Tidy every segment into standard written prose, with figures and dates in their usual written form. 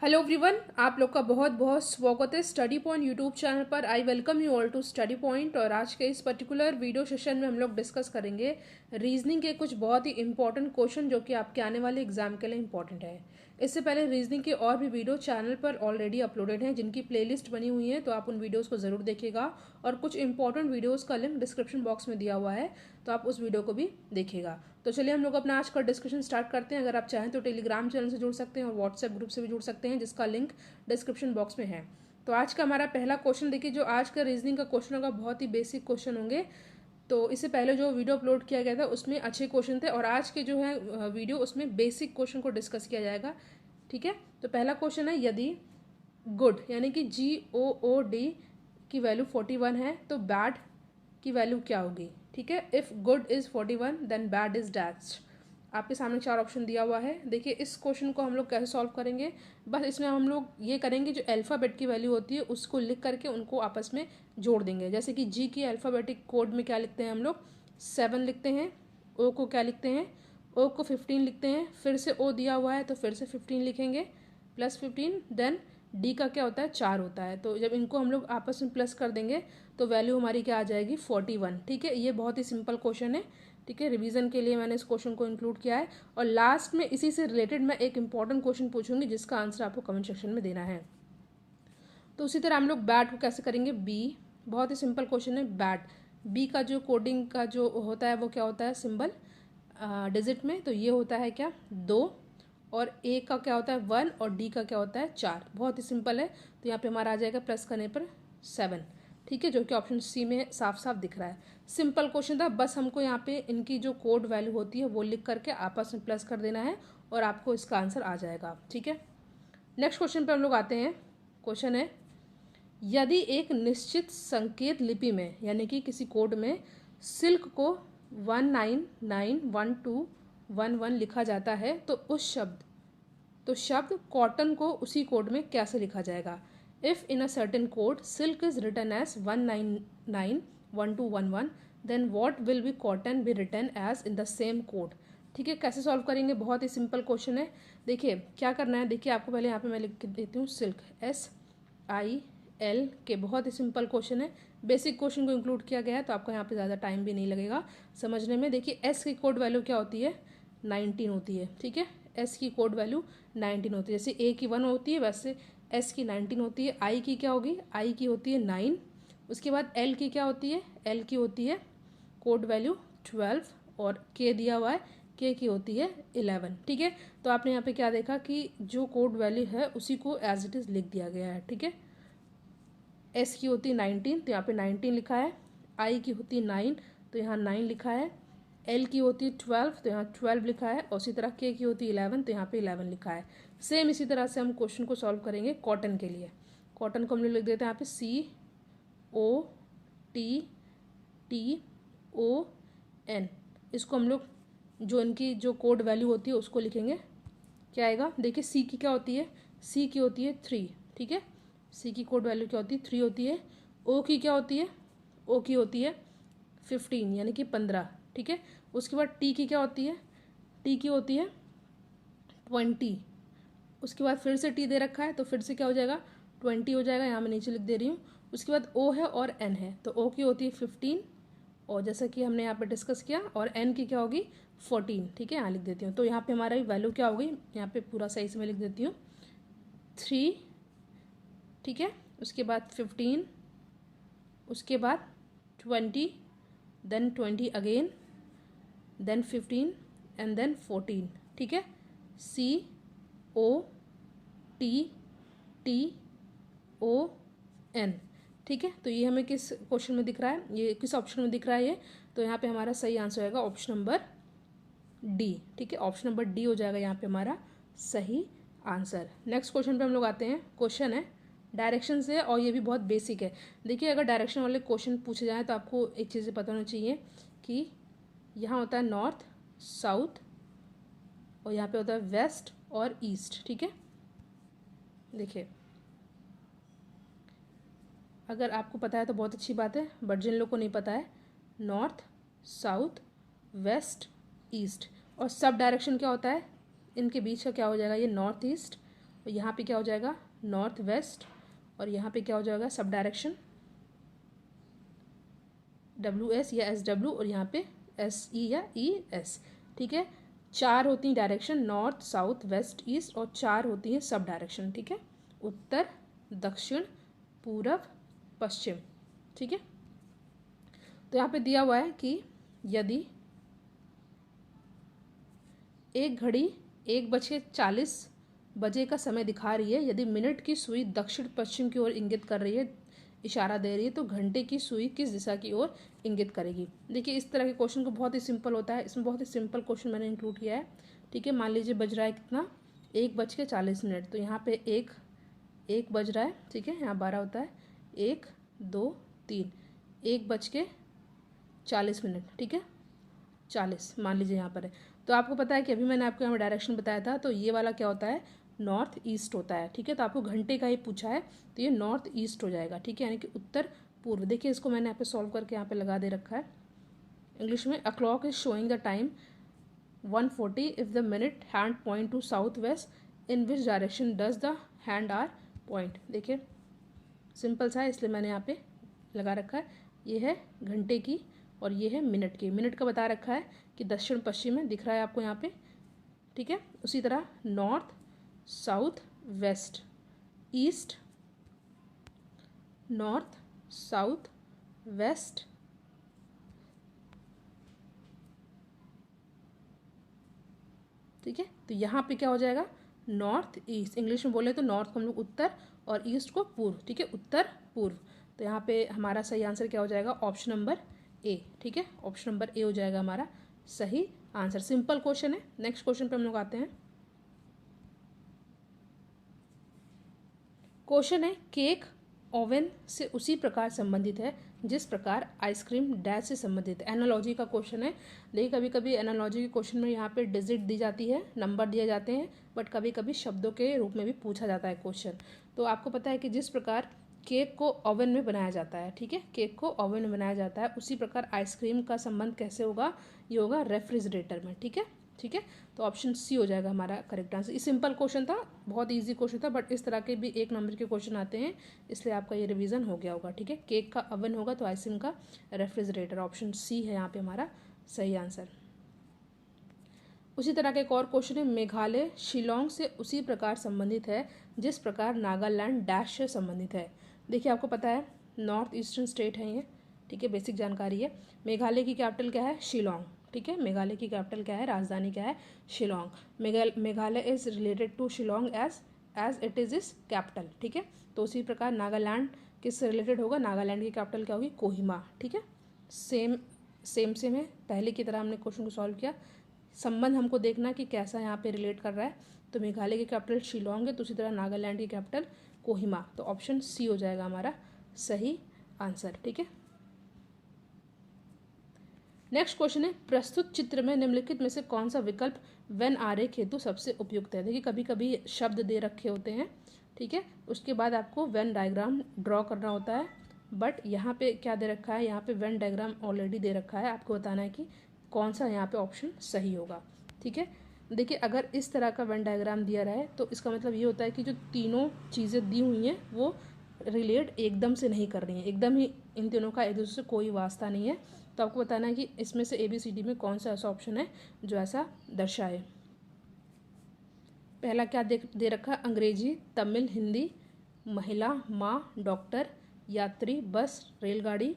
Hello everyone, आप लोग का बहुत बहुत स्वागत है स्टडी पॉइंट यूट्यूब चैनल पर। I welcome you all to study point. और आज के इस पर्टिकुलर वीडियो सेशन में हम लोग डिस्कस करेंगे रीजनिंग के कुछ बहुत ही इंपॉर्टेंट क्वेश्चन जो कि आपके आने वाले एग्जाम के लिए इंपॉर्टेंट है। इससे पहले रीजनिंग के और भी वीडियो चैनल पर ऑलरेडी अपलोडेड हैं जिनकी प्लेलिस्ट बनी हुई है, तो आप उन वीडियोज़ को ज़रूर देखिएगा। और कुछ इंपॉर्टेंट वीडियोज़ का लिंक डिस्क्रिप्शन बॉक्स में दिया हुआ है, तो आप उस वीडियो को भी देखिएगा। तो चलिए हम लोग अपना आज का डिस्कशन स्टार्ट करते हैं। अगर आप चाहें तो टेलीग्राम चैनल से जुड़ सकते हैं और व्हाट्सएप ग्रुप से भी जुड़ सकते हैं, जिसका लिंक डिस्क्रिप्शन बॉक्स में है। तो आज का हमारा पहला क्वेश्चन देखिए, जो आज का रीजनिंग का क्वेश्चन होगा बहुत ही बेसिक क्वेश्चन होंगे। तो इससे पहले जो वीडियो अपलोड किया गया था उसमें अच्छे क्वेश्चन थे, और आज के जो है वीडियो उसमें बेसिक क्वेश्चन को डिस्कस किया जाएगा। ठीक है, तो पहला क्वेश्चन है, यदि गुड यानी कि GOOD की वैल्यू 41 है तो बैड की वैल्यू क्या होगी। ठीक है, if good is 41 then bad is dash. आपके सामने चार ऑप्शन दिया हुआ है। देखिए इस क्वेश्चन को हम लोग कैसे सॉल्व करेंगे, बस इसमें हम लोग ये करेंगे, जो अल्फ़ाबेट की वैल्यू होती है उसको लिख करके उनको आपस में जोड़ देंगे। जैसे कि जी की अल्फ़ाबेटिक कोड में क्या लिखते हैं हम लोग, 7 लिखते हैं। ओ को क्या लिखते हैं, ओ को 15 लिखते हैं। फिर से ओ दिया हुआ है तो फिर से 15 लिखेंगे, प्लस 15। देन डी का क्या होता है, 4 होता है। तो जब इनको हम लोग आपस में प्लस कर देंगे तो वैल्यू हमारी क्या आ जाएगी, 41। ठीक है, ये बहुत ही सिंपल क्वेश्चन है। ठीक है, रिवीजन के लिए मैंने इस क्वेश्चन को इंक्लूड किया है। और लास्ट में इसी से रिलेटेड मैं एक इंपॉर्टेंट क्वेश्चन पूछूंगी जिसका आंसर आपको कमेंट सेक्शन में देना है। तो उसी तरह हम लोग बैट को कैसे करेंगे, बी, बहुत ही सिंपल क्वेश्चन है। बैट बी का जो कोडिंग का जो होता है वो क्या होता है, सिंबल डिजिट में, तो ये होता है क्या, 2। और ए का क्या होता है, 1। और डी का क्या होता है, 4। बहुत ही सिंपल है। तो यहाँ पे हमारा आ जाएगा प्लस करने पर 7। ठीक है, जो कि ऑप्शन सी में साफ साफ दिख रहा है। सिंपल क्वेश्चन था, बस हमको यहाँ पे इनकी जो कोड वैल्यू होती है वो लिख करके आपस में प्लस कर देना है और आपको इसका आंसर आ जाएगा। ठीक है, नेक्स्ट क्वेश्चन पे हम लोग आते हैं। क्वेश्चन है, यदि एक निश्चित संकेत लिपि में यानी कि किसी कोड में सिल्क को 1991211 लिखा जाता है तो शब्द कॉटन को उसी कोड में कैसे लिखा जाएगा। If in a certain code silk is written as 1991211 then what will be cotton be written as in the same code. ठीक है, कैसे सॉल्व करेंगे, बहुत ही सिंपल क्वेश्चन है। देखिए क्या करना है, देखिए आपको पहले यहाँ पे मैं लिख के देती हूँ, सिल्क SIL के, बहुत ही सिंपल क्वेश्चन है। बेसिक क्वेश्चन को इंक्लूड किया गया है तो आपको यहाँ पे ज़्यादा टाइम भी नहीं लगेगा समझने में। देखिए एस की कोड वैल्यू क्या होती है, 19 होती है। ठीक है, एस की कोड वैल्यू 19 होती है। जैसे ए की 1 होती है वैसे एस की 19 होती है। आई की क्या होगी, आई की होती है 9। उसके बाद एल की क्या होती है, एल की होती है कोड वैल्यू 12। और के दिया हुआ है, के की होती है 11। ठीक है, तो आपने यहाँ पे क्या देखा कि जो कोड वैल्यू है उसी को एज इट इज़ लिख दिया गया है। ठीक है, एस की होती है 19 तो यहाँ पे 19 लिखा है। आई की होती है 9 तो यहाँ 9 लिखा है। एल की होती है 12 तो यहाँ 12 लिखा है। और उसी तरह के की होती है 11 तो यहाँ पे 11 लिखा है। सेम इसी तरह से हम क्वेश्चन को सॉल्व करेंगे कॉटन के लिए। कॉटन को हम लोग लिख देते हैं यहाँ पे COTTON। इसको हम लोग जो इनकी जो कोड वैल्यू होती है उसको लिखेंगे। क्या आएगा, देखिए सी की क्या होती है, सी की होती है 3। ठीक है, सी की कोड वैल्यू क्या होती है, 3 होती है। ओ की क्या होती है, ओ की होती है 15 यानी कि 15। ठीक है, उसके बाद टी की क्या होती है, टी की होती है 20। उसके बाद फिर से टी दे रखा है तो फिर से क्या हो जाएगा, 20 हो जाएगा। यहाँ मैं नीचे लिख दे रही हूँ। उसके बाद ओ है और एन है, तो ओ की होती है 15 और जैसा कि हमने यहाँ पे डिस्कस किया, और एन की क्या होगी 14। ठीक है, यहाँ लिख देती हूँ। तो यहाँ पे हमारा वैल्यू क्या होगी, यहाँ पे पूरा सही से मैं लिख देती हूँ 3। ठीक है, उसके बाद 15, उसके बाद 20, then 20 again, then 15 and then 14। ठीक है, COTTON। ठीक है, तो ये हमें किस क्वेश्चन में दिख रहा है, ये किस ऑप्शन में दिख रहा है ये, तो यहाँ पे हमारा सही आंसर होगा ऑप्शन नंबर डी। ठीक है, ऑप्शन नंबर डी हो जाएगा यहाँ पे हमारा सही आंसर। नेक्स्ट क्वेश्चन पे हम लोग आते हैं। क्वेश्चन है डायरेक्शन से, और ये भी बहुत बेसिक है। देखिए अगर डायरेक्शन वाले क्वेश्चन पूछे जाएँ तो आपको एक चीज़ पता होना चाहिए कि यहाँ होता है नॉर्थ, साउथ, और यहाँ पे होता है वेस्ट और ईस्ट। ठीक है, देखिए अगर आपको पता है तो बहुत अच्छी बात है, बट जिन लोगों को नहीं पता है, नॉर्थ, साउथ, वेस्ट, ईस्ट, और सब डायरेक्शन क्या होता है, इनके बीच का क्या हो जाएगा, ये नॉर्थ ईस्ट और यहाँ पे क्या हो जाएगा नॉर्थ वेस्ट, और यहाँ पे क्या हो जाएगा सब डायरेक्शन WS या SW, और यहाँ पे SE या ES। ठीक है, 4 होती हैं direction, north south west east, और 4 होती हैं सब डायरेक्शन। ठीक है, उत्तर दक्षिण पूरब पश्चिम। ठीक है, तो यहाँ पे दिया हुआ है कि यदि एक घड़ी 1:40 का समय दिखा रही है, यदि मिनट की सुई दक्षिण पश्चिम की ओर इंगित कर रही है, इशारा दे रही है, तो घंटे की सुई किस दिशा की ओर इंगित करेगी। देखिए इस तरह के क्वेश्चन को बहुत ही सिंपल होता है, इसमें बहुत ही सिंपल क्वेश्चन मैंने इंक्लूड किया है। ठीक है, मान लीजिए बज रहा है कितना 1:40, तो यहाँ पे एक बज रहा है। ठीक है, यहाँ 12 होता है, 1 2 3, 1:40। ठीक है, 40 मान लीजिए यहाँ पर है। तो आपको पता है कि अभी मैंने आपको यहाँ डायरेक्शन बताया था, तो ये वाला क्या होता है नॉर्थ ईस्ट होता है। ठीक है, तो आपको घंटे का ही पूछा है, तो ये नॉर्थ ईस्ट हो जाएगा। ठीक है, यानी कि उत्तर पूर्व। देखिए इसको मैंने यहाँ पे सॉल्व करके यहाँ पे लगा दे रखा है इंग्लिश में। A clock is showing the time 1:40 if the minute hand point to south west, in which direction does the hand are point. देखिए सिंपल सा है, इसलिए मैंने यहाँ पे लगा रखा है। ये है घंटे की और ये है मिनट की। मिनट का बता रखा है कि दक्षिण पश्चिम में दिख रहा है आपको यहाँ पे। ठीक है, उसी तरह north south west east, north south west ठीक है, तो यहाँ पे क्या हो जाएगा नॉर्थ ईस्ट। इंग्लिश में बोले तो नॉर्थ को हम लोग उत्तर और ईस्ट को पूर्व। ठीक है, उत्तर पूर्व। तो यहाँ पे हमारा सही आंसर क्या हो जाएगा ऑप्शन नंबर ए। ठीक है, ऑप्शन नंबर ए हो जाएगा हमारा सही आंसर। सिंपल क्वेश्चन है। नेक्स्ट क्वेश्चन पे हम लोग आते हैं। क्वेश्चन है केक ओवन से उसी प्रकार संबंधित है जिस प्रकार आइसक्रीम डैश से संबंधित है। एनालॉजी का क्वेश्चन है। देखिए कभी कभी एनालॉजी के क्वेश्चन में यहाँ पे डिजिट दी जाती है, नंबर दिए जाते हैं, बट कभी कभी शब्दों के रूप में भी पूछा जाता है क्वेश्चन। तो आपको पता है कि जिस प्रकार केक को ओवन में बनाया जाता है, ठीक है, केक को ओवन में बनाया जाता है, उसी प्रकार आइसक्रीम का संबंध कैसे होगा, ये होगा रेफ्रिजरेटर में। ठीक है, ठीक है, तो ऑप्शन सी हो जाएगा हमारा करेक्ट आंसर। ये सिंपल क्वेश्चन था, बहुत इजी क्वेश्चन था, बट इस तरह के भी 1 नंबर के क्वेश्चन आते हैं, इसलिए आपका ये रिवीजन हो गया होगा। ठीक है, केक का ओवन होगा तो आइसक्रीम का रेफ्रिजरेटर। ऑप्शन सी है यहाँ पे हमारा सही आंसर। उसी तरह का एक और क्वेश्चन है, मेघालय शिलोंग से उसी प्रकार संबंधित है जिस प्रकार नागालैंड डैश से संबंधित है। देखिए आपको पता है नॉर्थ ईस्टर्न स्टेट है ये। ठीक है, बेसिक जानकारी है। मेघालय की कैपिटल क्या है, शिलोंग। ठीक है, मेघालय की कैपिटल क्या है, राजधानी क्या है, Shillong. Meghalaya is related to Shillong as it is capital. ठीक है, तो उसी प्रकार नागालैंड किससे रिलेटेड होगा, नागालैंड की कैपिटल क्या होगी, कोहिमा। ठीक है, सेम है, पहले की तरह हमने क्वेश्चन को सॉल्व किया। संबंध हमको देखना कि कैसा यहाँ पे रिलेट कर रहा है। तो मेघालय की कैपिटल शिलोंग है, तो उसी तरह नागालैंड की कैपिटल कोहिमा। तो ऑप्शन सी हो जाएगा हमारा सही आंसर। ठीक है, नेक्स्ट क्वेश्चन है, प्रस्तुत चित्र में निम्नलिखित में से कौन सा विकल्प वेन आरेख हेतु सबसे उपयुक्त है। देखिए कभी कभी शब्द दे रखे होते हैं, ठीक है, उसके बाद आपको वेन डायग्राम ड्रॉ करना होता है, बट यहाँ पे क्या दे रखा है, यहाँ पे वेन डायग्राम ऑलरेडी दे रखा है। आपको बताना है कि कौन सा यहाँ पे ऑप्शन सही होगा। ठीक है, देखिए अगर इस तरह का वेन डायग्राम दिया रहा है तो इसका मतलब ये होता है कि जो तीनों चीज़ें दी हुई हैं वो रिलेट एकदम से नहीं कर रही हैं, एकदम ही इन तीनों का एक दूसरे से कोई वास्ता नहीं है। तो आपको बताना है कि इसमें से ABCD में कौन सा ऐसा ऑप्शन है जो ऐसा दर्शाए। पहला क्या दे रखा है, अंग्रेजी तमिल हिंदी, महिला माँ डॉक्टर, यात्री बस रेलगाड़ी,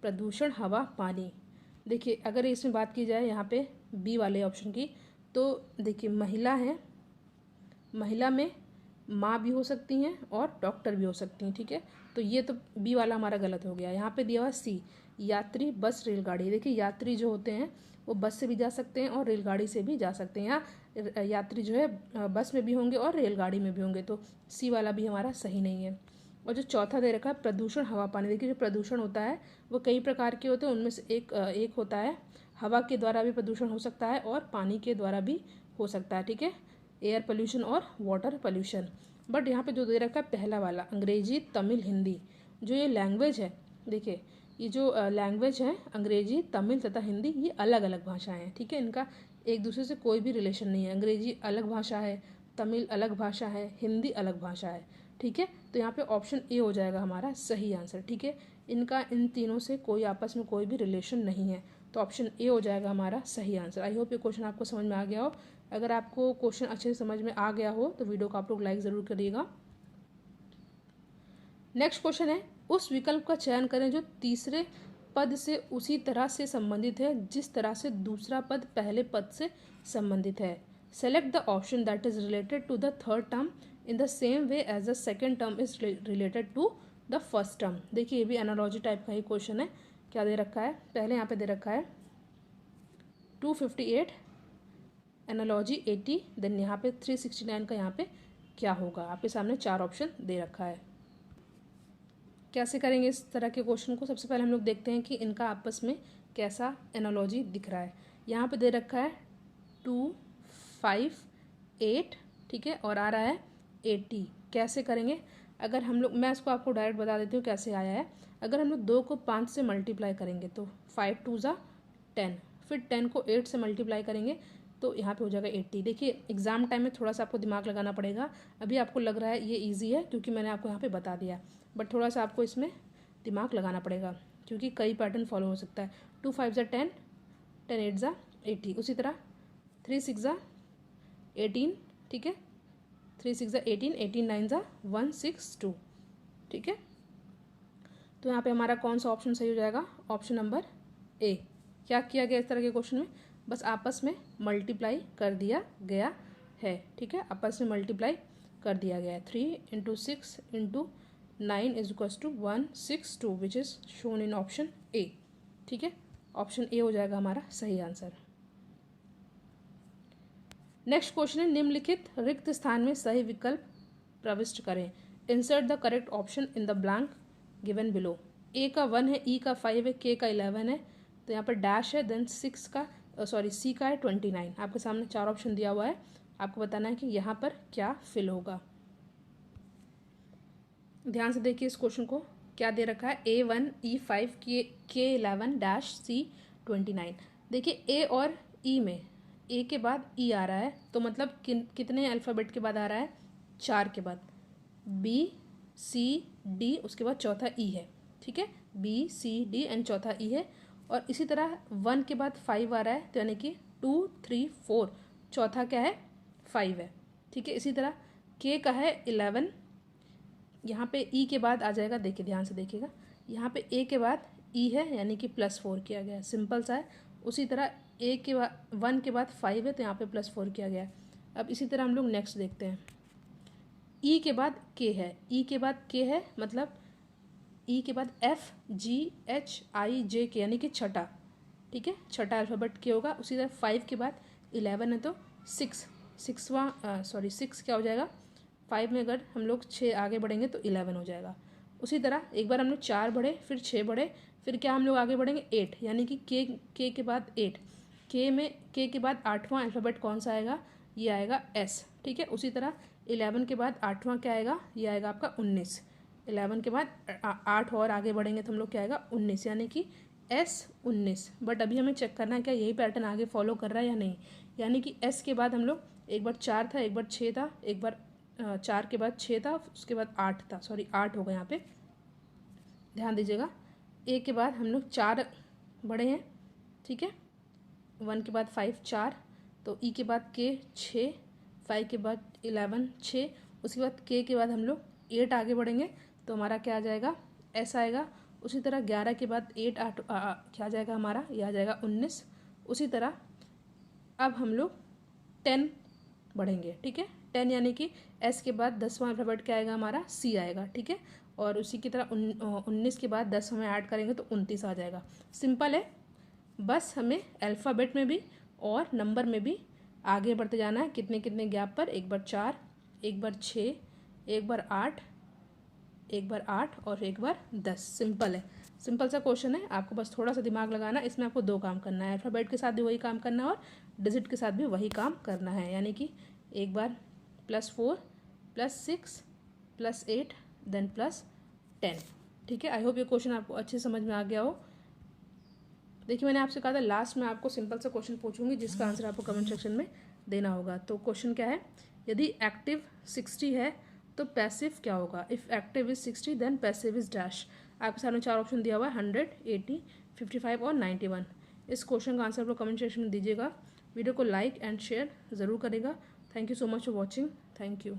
प्रदूषण हवा पानी। देखिए अगर इसमें बात की जाए यहाँ पे बी वाले ऑप्शन की, तो देखिए महिला है, महिला में माँ भी हो सकती हैं और डॉक्टर भी हो सकती हैं। ठीक है, तो ये तो बी वाला हमारा गलत हो गया। यहाँ पे दिया हुआ सी, यात्री बस रेलगाड़ी। देखिए यात्री जो होते हैं वो बस से भी जा सकते हैं और रेलगाड़ी से भी जा सकते हैं। यहाँ यात्री जो है बस में भी होंगे और रेलगाड़ी में भी होंगे, तो सी वाला भी हमारा सही नहीं है। और जो चौथा दे रखा है प्रदूषण हवा पानी, देखिए जो प्रदूषण होता है वो कई प्रकार के होते हैं, उनमें से एक होता है हवा के द्वारा भी प्रदूषण हो सकता है और पानी के द्वारा भी हो सकता है। ठीक है, एयर पोल्यूशन और वाटर पोल्यूशन। बट यहाँ पे जो दे रखा है पहला वाला अंग्रेजी तमिल हिंदी, जो ये लैंग्वेज है, देखिए ये जो लैंग्वेज है अंग्रेजी तमिल तथा हिंदी, ये अलग अलग भाषाएं हैं। ठीक है, इनका एक दूसरे से कोई भी रिलेशन नहीं है। अंग्रेजी अलग भाषा है, तमिल अलग भाषा है, हिंदी अलग भाषा है। ठीक है, तो यहाँ पे ऑप्शन ए हो जाएगा हमारा सही आंसर। ठीक है, इनका इन तीनों से कोई आपस में कोई भी रिलेशन नहीं है, तो ऑप्शन ए हो जाएगा हमारा सही आंसर। आई होप ये क्वेश्चन आपको समझ में आ गया हो। अगर आपको क्वेश्चन अच्छे से समझ में आ गया हो तो वीडियो को आप लोग लाइक ज़रूर करिएगा। नेक्स्ट क्वेश्चन है, उस विकल्प का चयन करें जो तीसरे पद से उसी तरह से संबंधित है जिस तरह से दूसरा पद पहले पद से संबंधित है। Select the option that is related to the third term in the same way as the second term is related to the first term. देखिए ये भी एनालॉजी टाइप का ही क्वेश्चन है। क्या दे रखा है, पहले यहाँ पे दे रखा है 258 एनालॉजी 80, देन यहाँ पे 369 का यहाँ पे क्या होगा। आपके सामने 4 ऑप्शन दे रखा है। कैसे करेंगे इस तरह के क्वेश्चन को, सबसे पहले हम लोग देखते हैं कि इनका आपस में कैसा एनालॉजी दिख रहा है। यहाँ पे दे रखा है 2, 5, 8, ठीक है, और आ रहा है 80। कैसे करेंगे, अगर हम लोग, मैं इसको आपको डायरेक्ट बता देती हूँ कैसे आया है। अगर हम लोग 2 को 5 से मल्टीप्लाई करेंगे तो 5 2 ज़ा 10, फिर 10 को 8 से मल्टीप्लाई करेंगे तो यहाँ पे हो जाएगा 80। देखिए एग्जाम टाइम में थोड़ा सा आपको दिमाग लगाना पड़ेगा। अभी आपको लग रहा है ये इजी है क्योंकि मैंने आपको यहाँ पे बता दिया, बट थोड़ा सा आपको इसमें दिमाग लगाना पड़ेगा क्योंकि कई पैटर्न फॉलो हो सकता है। 2 5 ज़ा 10, 10 8 ज़ा 80, उसी तरह 3 6 ज़ा 18, ठीक है, 3 6 ज़ा 18, 18 9 ज़ा 162, ठीक है। तो यहाँ पे हमारा कौन सा ऑप्शन सही हो जाएगा, ऑप्शन नंबर ए। क्या किया गया इस तरह के क्वेश्चन में, बस आपस में मल्टीप्लाई कर दिया गया है। ठीक है, आपस में मल्टीप्लाई कर दिया गया है। 3 × 6 × 9 is equals to 162 which is shown in option A. ठीक है, ऑप्शन ए हो जाएगा हमारा सही आंसर। नेक्स्ट क्वेश्चन है, निम्नलिखित रिक्त स्थान में सही विकल्प प्रविष्ट करें। Insert the correct option in the blank given below. A का 1 है, ई का 5 है, के का 11 है, तो यहाँ पर डैश है, देन 6 का सी का है 29। आपके सामने 4 ऑप्शन दिया हुआ है, आपको बताना है कि यहाँ पर क्या फिल होगा। ध्यान से देखिए इस क्वेश्चन को, क्या दे रखा है, A1 E5 के 11 डैश C 29। देखिए ए और ई में ए के बाद ई आ रहा है, तो मतलब कितने अल्फ़ाबेट के बाद आ रहा है, 4 के बाद। B C D, उसके बाद चौथा ई है। ठीक है, B C D एंड चौथा ई है। और इसी तरह 1 के बाद 5 आ रहा है, तो यानी कि 2 3 4, चौथा क्या है, 5 है। ठीक है, इसी तरह के का है 11, यहाँ पे ई के बाद आ जाएगा, देखिए ध्यान से देखिएगा, यहाँ पे ए के बाद ई है यानी कि +4 किया गया है, सिंपल सा है। उसी तरह ए के बाद 1 के बाद 5 है तो यहाँ पे +4 किया गया है। अब इसी तरह हम लोग नेक्स्ट देखते हैं, ई के बाद के है, ई के बाद के है, मतलब ई के बाद FGHIJK यानी कि छठा। ठीक है, छठा अल्फ़ाबेट के होगा। उसी तरह 5 के बाद 11 है तो 6 क्या हो जाएगा, 5 में अगर हम लोग 6 आगे बढ़ेंगे तो 11 हो जाएगा। उसी तरह एक बार हम लोग 4 बढ़े, फिर 6 बढ़े, फिर क्या हम लोग आगे बढ़ेंगे 8, यानी कि के के बाद 8। के के बाद 8वां अल्फ़ाबेट कौन सा आएगा, ये आएगा S। ठीक है, उसी तरह 11 के बाद 8वां क्या आएगा, ये आएगा आपका 19। 11 के बाद 8 और आगे बढ़ेंगे तो हम लोग क्या आएगा 19, यानी कि S19। बट अभी हमें चेक करना है क्या यही पैटर्न आगे फॉलो कर रहा है या नहीं। यानी कि S के बाद हम लोग एक बार 4 था, एक बार 6 था, एक बार 4 के बाद 6 था, उसके बाद 8 था, 8 होगा यहाँ पे, ध्यान दीजिएगा। ए के बाद हम लोग 4 बढ़े हैं, ठीक है, 1 के बाद 5 4, तो ई के बाद के 6, 5 के बाद 11 6, उसके बाद के बाद हम लोग 8 आगे बढ़ेंगे तो हमारा क्या आ जाएगा, S आएगा। उसी तरह 11 के बाद 8 8 क्या आ जाएगा हमारा, यह आ जाएगा 19। उसी तरह अब हम लोग 10 बढ़ेंगे। ठीक है, 10 यानी कि S के बाद 10वां अल्फ़ाबेट क्या आएगा हमारा, C आएगा। ठीक है, और उसी की तरह 19 के बाद 10 में ऐड करेंगे तो 29 आ जाएगा। सिंपल है, बस हमें अल्फ़ाबेट में भी और नंबर में भी आगे बढ़ते जाना है। कितने कितने गैप पर, एक बार 4, एक बार 6, एक बार 8, एक बार 8 और एक बार 10। सिंपल है, सिंपल सा क्वेश्चन है, आपको बस थोड़ा सा दिमाग लगाना है। इसमें आपको 2 काम करना है, अल्फ़ाबेट के साथ भी वही काम करना है और डिजिट के साथ भी वही काम करना है। यानी कि एक बार +4 +6 +8 देन +10। ठीक है, आई होप ये क्वेश्चन आपको अच्छे समझ में आ गया हो। देखिए मैंने आपसे कहा था लास्ट में आपको सिंपल सा क्वेश्चन पूछूंगी जिसका आंसर आपको कमेंट सेक्शन में देना होगा। तो क्वेश्चन क्या है, यदि एक्टिव 60 है तो पैसिव क्या होगा? If active is 60 then passive is dash. आपके सामने 4 ऑप्शन दिया हुआ है, 100, 80, 55 और 91। इस क्वेश्चन का आंसर आप लोग कमेंट सेक्शन में दीजिएगा। वीडियो को लाइक एंड शेयर ज़रूर करेगा। Thank you so much for watching. Thank you.